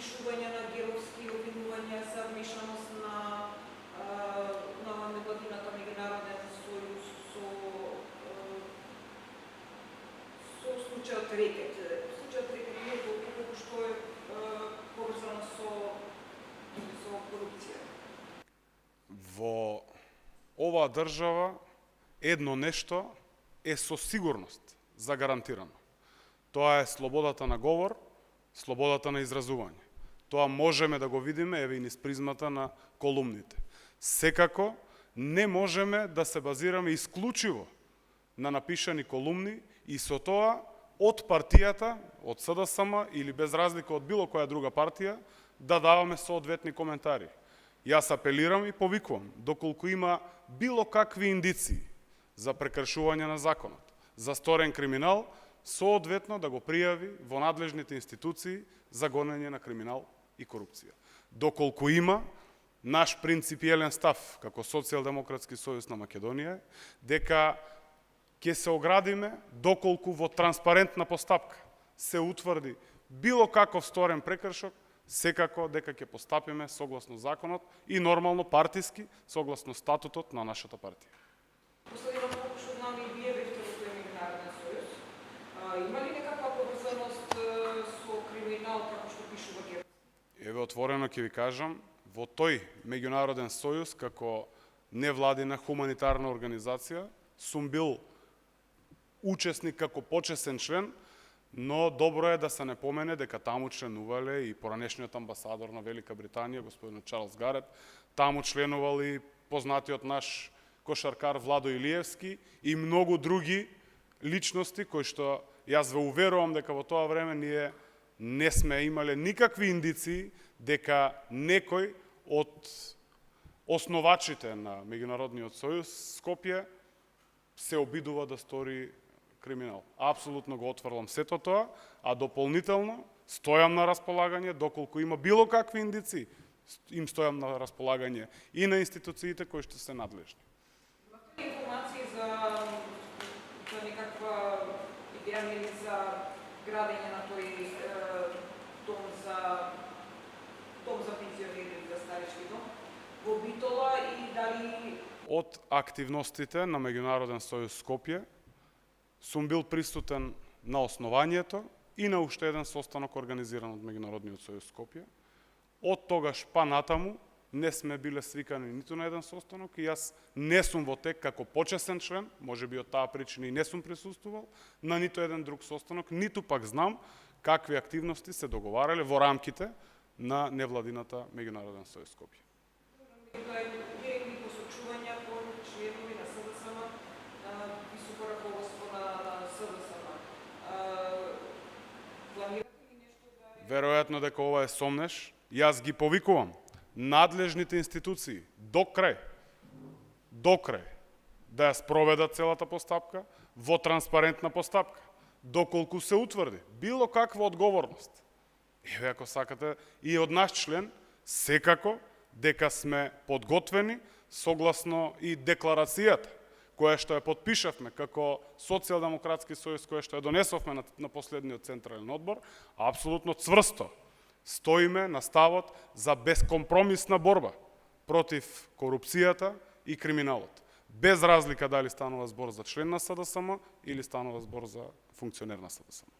испишување на геровски обвинувања за вмешаност на невладината меѓународен сојуз со случајот Рекет. Случајот Рекет не е толку колку што е поврзано со корупција. Во оваа држава едно нешто е со сигурност загарантирано. Тоа е слободата на говор, слободата на изразување. Тоа можеме да го видиме еве и низ призмата на колумните. Секако не можеме да се базираме исклучиво на напишани колумни и со тоа од партијата, од СДСМ или без разлика од било која друга партија, да даваме соодветни коментари. Јас апелирам и повикувам, доколку има било какви индиции за прекршување на законот, за сторен криминал, соодветно да го пријави во надлежните институции за гонење на криминал и корупција. Доколку има, наш принципиелен став како Социјалдемократски сојуз на Македонија дека ќе се оградиме доколку во транспарентна постапка се утврди било каков сторен прекршок, секако дека ќе постапиме согласно законот и нормално партиски согласно статутот на нашата партија. Последно колку што знам и вие бевте во тој меѓународен сојуз. Има ли некаква поврзаност со криминал како што пишува Геров? Еве отворено ќе ви кажам, во тој меѓународен сојуз како невладина хуманитарна организација сум бил учесник како почесен член, но добро е да се не помене дека таму членувале и поранешниот амбасадор на Велика Британија, господин Чарлс Гарет, таму членувал и познатиот наш кошаркар Владо Илиевски и многу други личности кои што јас ве уверувам дека во тоа време ние не сме имале никакви индиции дека некој од основачите на Меѓународниот сојуз Скопје се обидува да стори криминал. Апсолутно го отврлам сето тоа, а дополнително стојам на располагање доколку има било какви индиции, им стојам на располагање и на институциите кои што се надлежни. Имате ли информации за некаква идеја или за градење на тој дом за пензионери или за старечки дом во Битола и дали Од активностите на Меѓународен сојуз Скопје сум бил присутен на основањето и на уште еден состанок организиран од Меѓународниот сојуз Скопје. Од тогаш па натаму не сме биле свикани ниту на еден состанок и јас не сум во тек како почесен член, можеби од таа причина и не сум присуствувал на ниту еден друг состанок, ниту пак знам какви активности се договарале во рамките на невладината Меѓународен сојуз Скопје. Веројатно дека ова е сомнеш. Јас ги повикувам надлежните институции до крај да ја спроведат целата постапка во транспарентна постапка, доколку се утврди било каква одговорност. Еве ако сакате и од наш член, секако дека сме подготвени согласно и декларацијата која што ја подпишавме како Социјалдемократски сојуз, која што ја донесовме на последниот централен одбор, апсолутно цврсто стоиме на ставот за бескомпромисна борба против корупцијата и криминалот. Без разлика дали станува збор за член на СДСМ или станува збор за функционер на СДСМ.